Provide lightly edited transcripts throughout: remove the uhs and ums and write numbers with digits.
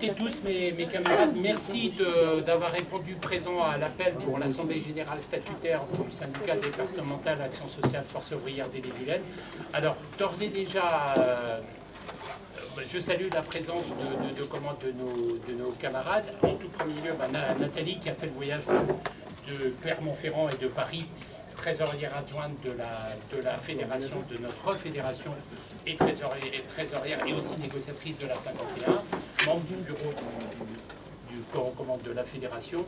Et tous mes camarades, merci d'avoir répondu présent à l'appel pour l'Assemblée Générale statutaire du syndicat départemental Action Sociale Force Ouvrière d'Ille-et-Vilaine. Alors, d'ores et déjà, je salue la présence de nos camarades. En tout premier lieu, Nathalie qui a fait le voyage de Clermont-Ferrand et de Paris, trésorière adjointe de la fédération, de notre fédération, et trésorière et aussi négociatrice de la 51, membre du bureau du corps en commande de la fédération.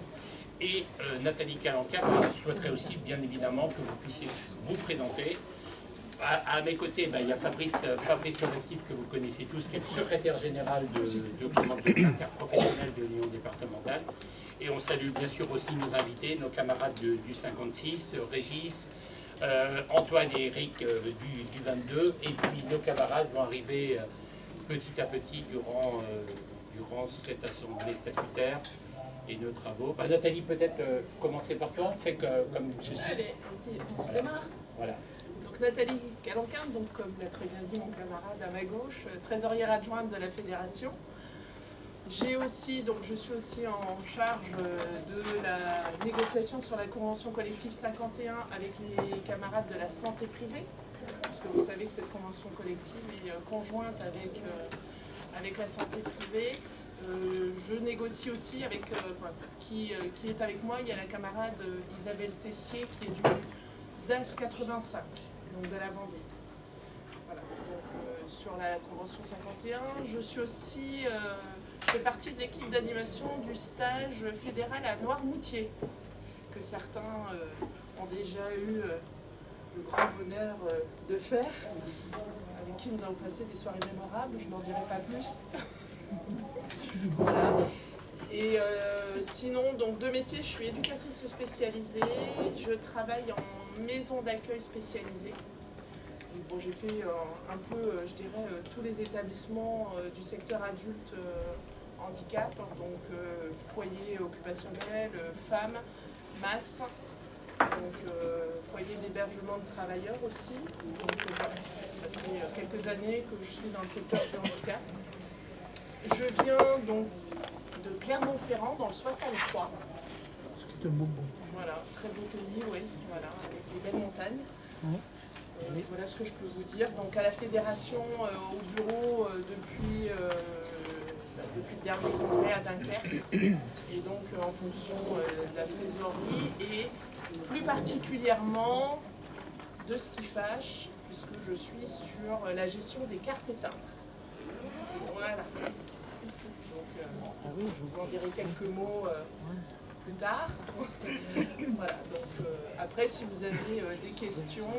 Et Nathalie Calanca, je souhaiterais aussi bien évidemment que vous puissiez vous présenter. À mes côtés, il y a Fabrice Lorestif, que vous connaissez tous, qui est le secrétaire général de l'interprofessionnel de l'Union départementale. Et on salue bien sûr aussi nos invités, nos camarades du 56, Régis, Antoine et Eric du 22, et puis nos camarades vont arriver petit à petit durant cette assemblée statutaire et nos travaux. Nathalie, peut-être commencer par toi, fais comme ceci. Allez, on démarre. Voilà. Donc Nathalie Calanquin, donc comme l'a très bien dit mon camarade à ma gauche, trésorière adjointe de la fédération. Je suis aussi en charge de la négociation sur la convention collective 51 avec les camarades de la santé privée, parce que vous savez que cette convention collective est conjointe avec la santé privée. Je négocie aussi avec, qui est avec moi, il y a la camarade Isabelle Tessier qui est du SDAS 85, donc de la Vendée. Voilà, donc sur la convention 51, je fais partie de l'équipe d'animation du stage fédéral à Noirmoutier, que certains ont déjà eu le grand bonheur de faire, avec qui nous avons passé des soirées mémorables, je n'en dirai pas plus. Voilà. Et sinon, donc de métier, je suis éducatrice spécialisée, je travaille en maison d'accueil spécialisée. Bon, j'ai fait un peu, je dirais, tous les établissements du secteur adulte handicap, donc foyer occupationnel, femmes, masse, donc foyer d'hébergement de travailleurs aussi. Donc voilà, ça fait quelques années que je suis dans le secteur du handicap. Je viens donc de Clermont-Ferrand dans le 63. Voilà, très beau pays, oui, voilà, avec des belles montagnes. Voilà ce que je peux vous dire. Donc à la fédération, au bureau depuis le dernier congrès à Dunkerque, et donc en fonction de la trésorerie et plus particulièrement de ce qui fâche, puisque je suis sur la gestion des cartes éteintes. Voilà. Donc je vous en dirai quelques mots plus tard. Voilà, donc après si vous avez des questions,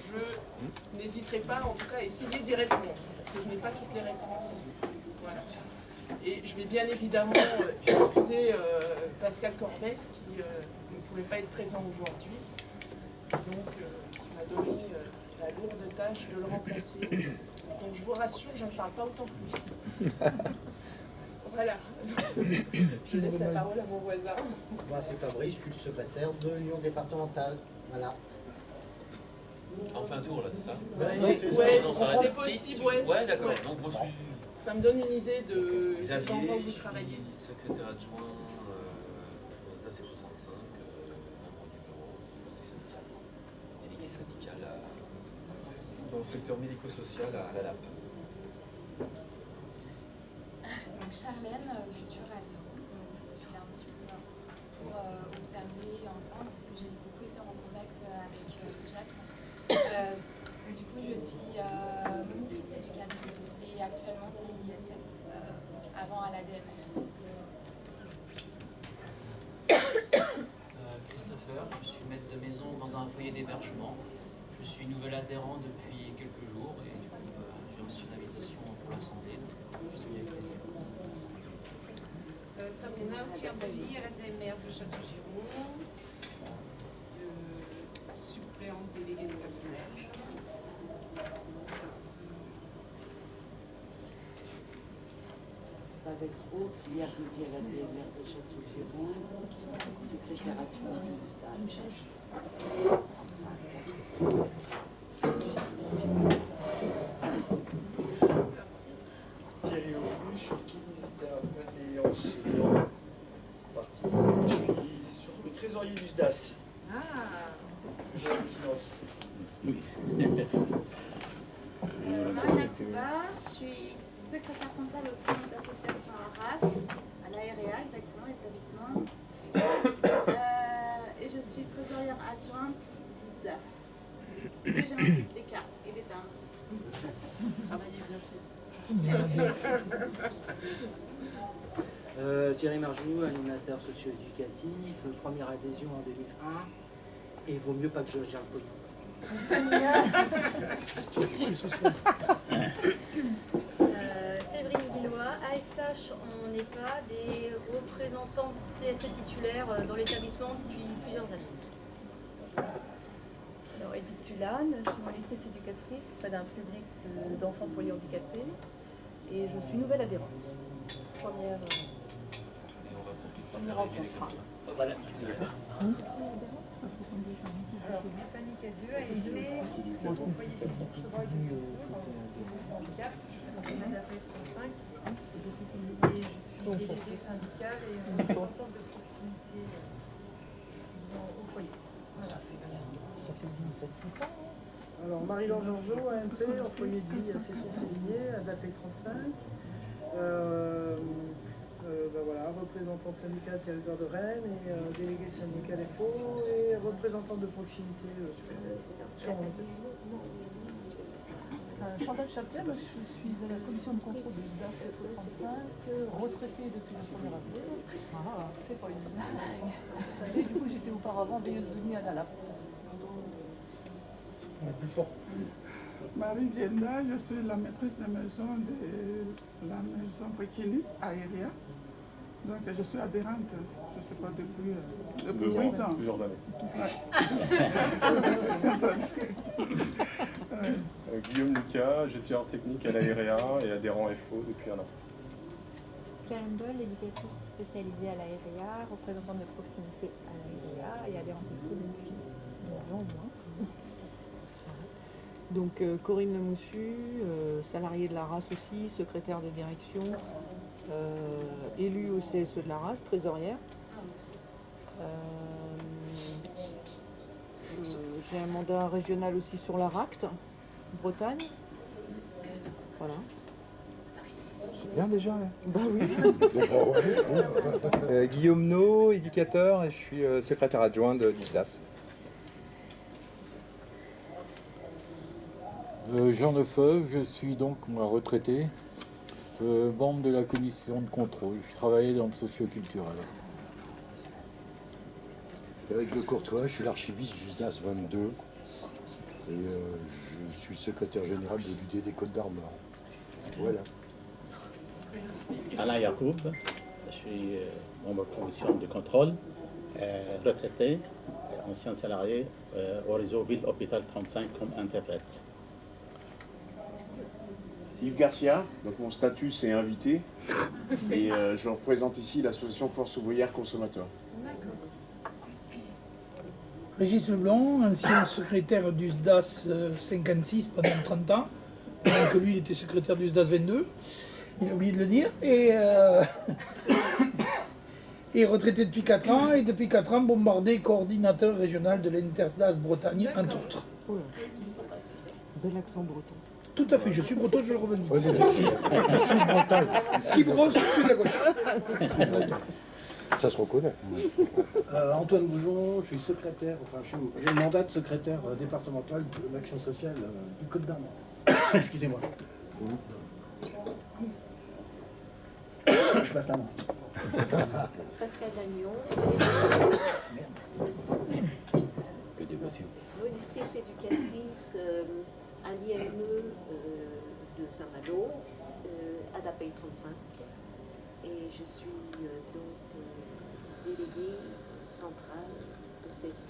je n'hésiterai pas en tout cas à essayer d'y répondre, parce que je n'ai pas toutes les réponses. Voilà. Et je vais bien évidemment excuser Pascal Corbès qui ne pouvait pas être présent aujourd'hui, donc qui m'a donné la lourde tâche de le remplacer. Donc je vous rassure, je ne parle pas autant que lui. Voilà, je laisse la parole à mon voisin. Moi c'est Fabrice, je suis le secrétaire de l'Union départementale. Voilà. On fait un tour là, c'est ça? C'est possible, ouais. Ouais, d'accord. Ouais. Donc moi je suis Ça me donne une idée de Xavier, l'endroit où je vous suis travaillez. secrétaire adjoint au SDAS 35, membre du bureau délégué syndical dans le secteur médico-social à la LAP. Donc Charlène, future adhérente, je suis là un petit peu pour observer et entendre, parce que j'ai beaucoup été en contact avec Jacques. Du coup, je suis monitrice éducatrice et actuellement TISF, avant à l'ADMS. Christopher, je suis maître de maison dans un foyer d'hébergement. Je suis nouvel adhérent depuis quelques jours et du coup, j'ai reçu une invitation pour l'Assemblée. Je suis avec plaisir. Sabrina, aussi en vie à la DMR de Château-Giron, suppléante déléguée de personnel. Avec auxiliaire de vie à la DMR de Château-Giron, secrétaire adjoint du SDAS. Thierry Aubu, je suis kinésithérapeute et finance. Parti. Je suis surtout trésorier du SDAS. Ah, Je gère la finance. Marina Touba, je suis secrétaire comptable au sein de l'association Arras, à l'AREA exactement, l'établissement. Et je suis trésorière adjointe du SDAS. Et je m'occupe des cartes et des timbres. travaillez bien fait. Thierry Marjou, animateur socio-éducatif, première adhésion en 2001, et il vaut mieux pas que je gère le pognon. Séverine Guillois, ASH en EHPAD et représentante CSE titulaire dans l'établissement depuis plusieurs années. Alors Edith Tulane, je suis monitrice éducatrice près d'un public d'enfants polyhandicapés et je suis nouvelle adhérente. Première rencontre. Voilà. Alors Stéphanie Cadieux a été au foyer du Chevreuil du Sossou dans le handicap, je m'appelle ADAP 35 et je suis déléguée syndicale et représentante de proximité au foyer. Voilà, ça fait 17 ans. Alors Marie-Laure Georgeot, AMP, en foyer de vie à Cesson-Sévigné, ADAP 35. Voilà, représentante syndicale territoire de Rennes et déléguée syndicale EFO et représentante de proximité sur mon Chantal Chaplet, moi je suis à la commission de contrôle du SDAS 35, retraitée depuis le 1er avril. Ah, c'est pas une blague. Et du coup j'étais auparavant veilleuse de nuit à Nalap. Plus fort. Marie Dienda, je suis la maîtresse de maison de la maison Brikini à Aéria. Donc je suis adhérente, je ne sais pas, depuis 8 ans. Plusieurs années. Ouais. Guillaume Lucas, gestionnaire technique à l'AREA et adhérent FO depuis 1 an. Karen Boll, éducatrice spécialisée à l'AREA, représentante de proximité à l'AREA et adhérente FO depuis 9 ans au moins. Donc Corinne Lamoussu, salariée de la RAS aussi, secrétaire de direction, élue au CSE de la RAS, trésorière. J'ai un mandat régional aussi sur la RACT, Bretagne. Voilà. C'est bien déjà. Hein. Bah oui. Guillaume No, éducateur, et je suis secrétaire adjoint du SDAS. Jean Lefebvre, je suis donc retraité, membre de la commission de contrôle. Je travaillais dans le socio-culturel. Eric Le Courtois, je suis l'archiviste du SDAS 22 et je suis secrétaire général de l'UD des Côtes d'Armor. Voilà. Alain Yacoub, je suis membre de la commission de contrôle, retraité, ancien salarié au réseau Ville-Hôpital 35 comme interprète. Yves Garcia, donc mon statut c'est invité et je représente ici l'association Force ouvrière consommateur. Régis Leblanc, ancien secrétaire du SDAS 56 pendant 30 ans, alors que lui il était secrétaire du SDAS 22, il a oublié de le dire, et retraité depuis 4 ans, et depuis 4 ans bombardé coordinateur régional de l'Intersdas Bretagne, entre autres. Oh là. Bel accent breton. Tout à fait, je suis breton, je le revendique. Oui, je suis Bretagne. Qui brosse, je suis de la gauche. Ça se reconnaît. Antoine Goujon, je suis secrétaire, j'ai le mandat de secrétaire départemental de l'action sociale du Côte d'Armor. Excusez-moi. Je passe la main. Pascal Dagnon, monitrice éducatrice à l'IME de Saint-Malo, ADAP 35, et je suis donc déléguée centrale au CSE.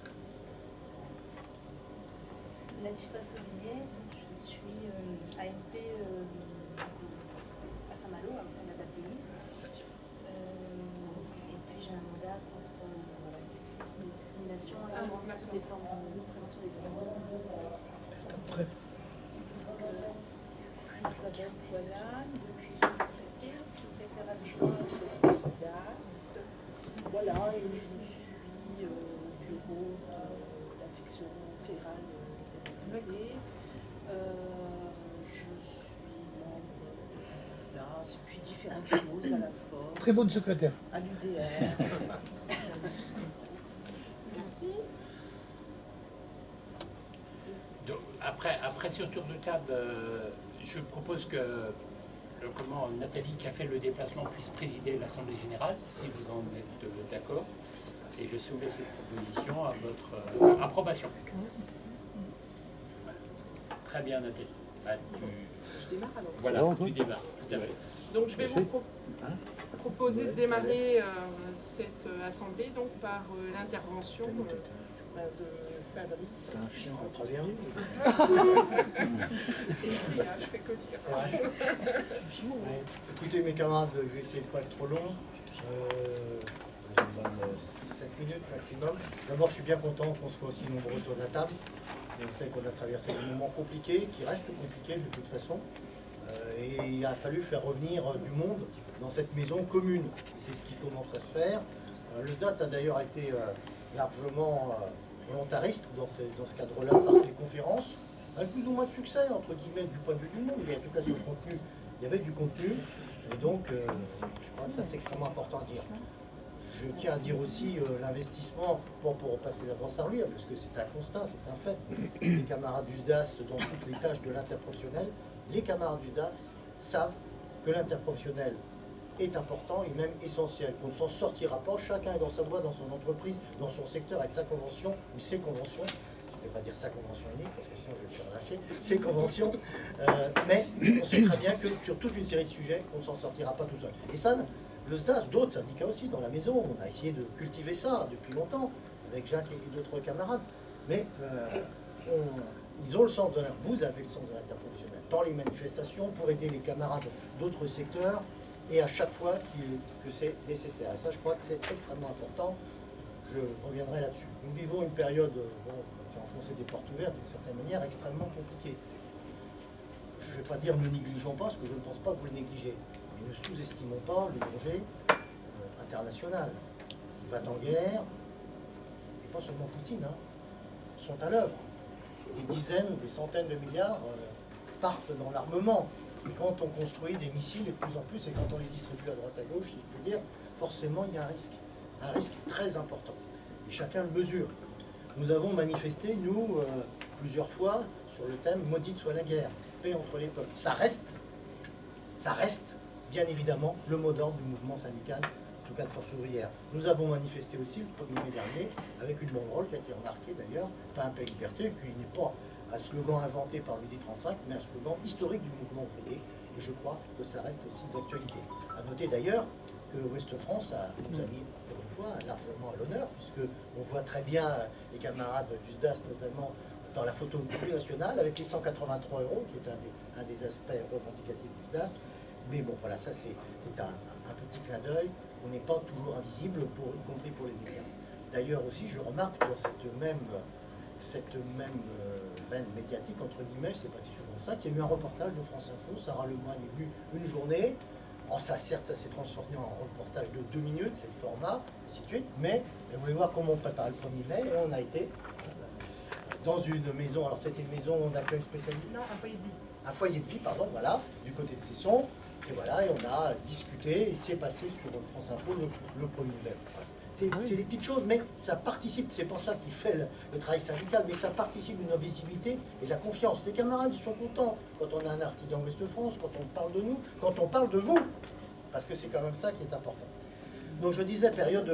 Latifa Souligné, je suis AMP à Saint-Malo, au sein de l'ADAPI. Et puis j'ai un mandat contre le sexisme et la discrimination et toutes les formes de prévention des violences. Isabelle Poilane, je suis secrétaire adjointe je suis bureau de la section fédérale des députés. Je suis membre de l'ISDAS, puis différentes choses à la FOR. Très bonne secrétaire. À l'UDR. Merci. Donc, après ce tour de table, je propose que Nathalie, qui a fait le déplacement, puisse présider l'Assemblée Générale, si vous en êtes d'accord. Et je soumets cette proposition à votre approbation. Très bien, Nathalie. Bah, Je démarre alors. Voilà, tu démarres, tout à fait. Donc je vais vous proposer de démarrer cette assemblée donc, par l'intervention de Fabrice. C'est un chien à travers lui. C'est écrit, hein, je fais que lire. Ouais. Écoutez mes camarades, je vais essayer de ne pas être trop long. Je me donne 6-7 minutes maximum. D'abord, je suis bien content qu'on soit aussi nombreux autour de la table. On sait qu'on a traversé des moments compliqués, qui restent compliqués de toute façon. Et il a fallu faire revenir du monde dans cette maison commune. Et c'est ce qui commence à se faire. Le SDAS a d'ailleurs été largement volontariste dans ce cadre-là par les conférences, avec plus ou moins de succès, entre guillemets, du point de vue du monde. Mais en tout cas, sur le contenu, il y avait du contenu. Et donc, je crois que ça, c'est extrêmement important à dire. Je tiens à dire aussi l'investissement, pour passer la brosse à lui, parce que c'est un constat, c'est un fait. Les camarades du SDAS, dans toutes les tâches de l'interprofessionnel, les camarades du SDAS savent que l'interprofessionnel est important et même essentiel, qu'on ne s'en sortira pas, chacun est dans sa voie, dans son entreprise, dans son secteur, avec sa convention ou ses conventions. Je ne vais pas dire sa convention unique, parce que sinon je vais me faire lâcher, ses conventions, mais on sait très bien que sur toute une série de sujets, on ne s'en sortira pas tout seul. Et ça, le SDAS, d'autres syndicats aussi dans la maison, on a essayé de cultiver ça depuis longtemps, avec Jacques et d'autres camarades, mais ils ont le sens de vous avez le sens de l'interprofessionnel, dans les manifestations, pour aider les camarades d'autres secteurs, et à chaque fois que c'est nécessaire. Et ça, je crois que c'est extrêmement important. Je reviendrai là-dessus. Nous vivons une période, bon, c'est enfoncer des portes ouvertes d'une certaine manière, extrêmement compliquée. Je ne vais pas dire ne négligeons pas, parce que je ne pense pas que vous le négligez. Mais ne sous-estimons pas le danger international. Il va en guerre, et pas seulement Poutine, sont à l'œuvre. Des dizaines, des centaines de milliards partent dans l'armement. Et quand on construit des missiles, et de plus en plus, et quand on les distribue à droite à gauche, si je peux dire, forcément il y a un risque très important. Et chacun le mesure. Nous avons manifesté, nous, plusieurs fois, sur le thème « Maudite soit la guerre, paix entre les peuples ». Ça reste, bien évidemment, le mot d'ordre du mouvement syndical, en tout cas de Force ouvrière. Nous avons manifesté aussi le 1er mai dernier, avec une banderole qui a été remarquée d'ailleurs, « Pain, paix, liberté », qui n'est pas un slogan inventé par l'UD35, mais un slogan historique du mouvement ouvrier, et je crois que ça reste aussi d'actualité. À noter d'ailleurs que Ouest France nous a mis, pour une fois, largement à l'honneur, puisqu'on voit très bien les camarades du SDAS, notamment dans la photo plus nationale, avec les 183 €, qui est un des aspects revendicatifs du SDAS. Mais bon, voilà, ça c'est un petit clin d'œil. On n'est pas toujours invisible, y compris pour les médias. D'ailleurs aussi, je remarque dans cette même veine médiatique, entre guillemets, je ne sais pas si c'est comme ça, qu'il y a eu un reportage de France Info, Sarah Lemoine est venue une journée, certes ça s'est transformé en reportage de 2 minutes, c'est le format, ainsi de suite, mais vous voulez voir comment on prépare le 1er mai, et on a été dans une maison, alors c'était une maison d'accueil spécialisé. Non, un foyer de vie. Un foyer de vie, pardon, voilà, du côté de Cesson, et voilà, et on a discuté, et c'est passé sur France Info le 1er mai. C'est des petites choses, mais ça participe, c'est pour ça qu'il fait le travail syndical, mais ça participe d'une visibilité et de la confiance. Les camarades, ils sont contents quand on a un article dans Ouest France, quand on parle de nous, quand on parle de vous, parce que c'est quand même ça qui est important. Donc je disais, période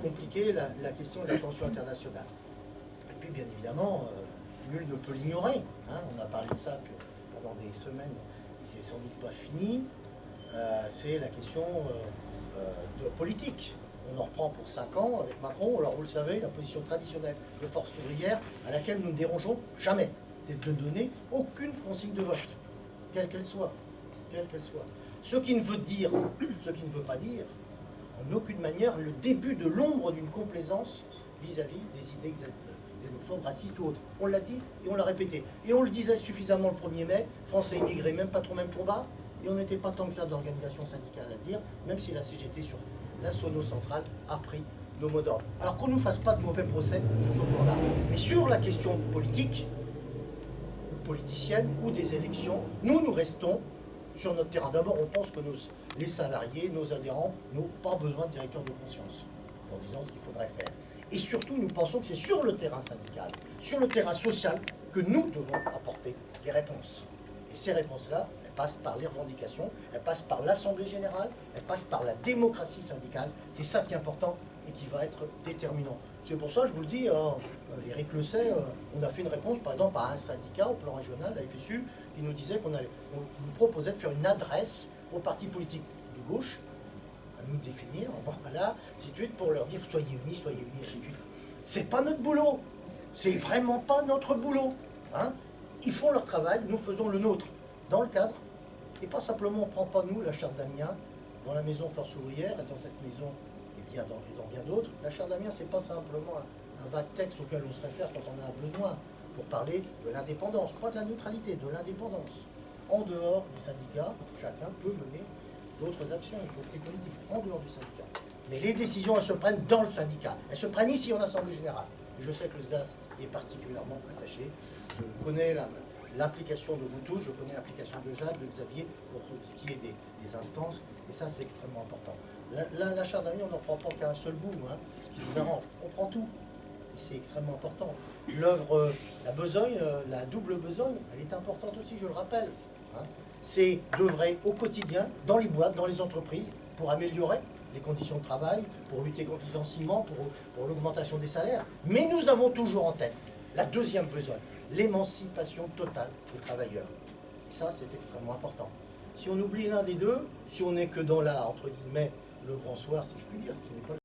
compliquée, la question de la tension internationale. Et puis bien évidemment, nul ne peut l'ignorer, on a parlé de ça pendant des semaines, et c'est sans doute pas fini, c'est la question de politique. On en reprend pour 5 ans avec Macron. Alors vous le savez, la position traditionnelle de Force ouvrière à laquelle nous ne dérangeons jamais, c'est de donner aucune consigne de vote, quelle qu'elle soit. Ce qui ne veut pas dire, en aucune manière, le début de l'ombre d'une complaisance vis-à-vis des idées xénophobes, racistes ou autres. On l'a dit et on l'a répété. Et on le disait suffisamment le 1er mai, Français immigrés, même pas trop même combat, et on n'était pas tant que ça d'organisation syndicale à le dire, même si la CGT sur la Sono centrale a pris nos mots d'ordre. Alors qu'on ne nous fasse pas de mauvais procès sur ce plan-là. Mais sur la question politique, politicienne ou des élections, nous restons sur notre terrain. D'abord, on pense que les salariés, nos adhérents n'ont pas besoin de directeur de conscience, en disant ce qu'il faudrait faire. Et surtout, nous pensons que c'est sur le terrain syndical, sur le terrain social, que nous devons apporter des réponses. Et ces réponses-là, elles passent par les revendications, elles passent par l'Assemblée générale, elles passent par la démocratie syndicale. C'est ça qui est important et qui va être déterminant. C'est pour ça, je vous le dis, Éric le sait, on a fait une réponse, par exemple, à un syndicat au plan régional, la FSU, qui nous disait qu'on nous proposait de faire une adresse aux partis politiques de gauche, à nous définir, voilà, ainsi de suite, pour leur dire soyez unis, ainsi de suite. C'est pas notre boulot. C'est vraiment pas notre boulot. Hein. Ils font leur travail, nous faisons le nôtre, dans le cadre, et pas simplement on ne prend pas nous la charte d'Amiens, dans la maison Force ouvrière, et dans cette maison, et dans bien d'autres. La charte d'Amiens, c'est pas simplement un vague texte auquel on se réfère quand on en a besoin, pour parler de l'indépendance, pas de la neutralité, de l'indépendance. En dehors du syndicat, chacun peut mener d'autres actions, y compris politiques, en dehors du syndicat. Mais les décisions, elles se prennent dans le syndicat. Elles se prennent ici en Assemblée générale. Et je sais que le SDAS y est particulièrement attaché. Je connais l'implication de vous tous, je connais l'implication de Jacques, de Xavier, pour ce qui est des instances, et ça c'est extrêmement important. La charte d'Amiens, on n'en prend pas qu'à un seul bout, hein, ce qui nous arrange. On prend tout. Et c'est extrêmement important. L'œuvre, la besogne, la double besogne, elle est importante aussi, je le rappelle. Hein. C'est d'œuvrer au quotidien, dans les boîtes, dans les entreprises, pour améliorer les conditions de travail, pour lutter contre le licenciement, pour l'augmentation des salaires. Mais nous avons toujours en tête la deuxième besogne, l'émancipation totale des travailleurs. Et ça, c'est extrêmement important. Si on oublie l'un des deux, si on n'est que dans la, entre guillemets, le grand soir, si je puis dire, ce qui n'est pas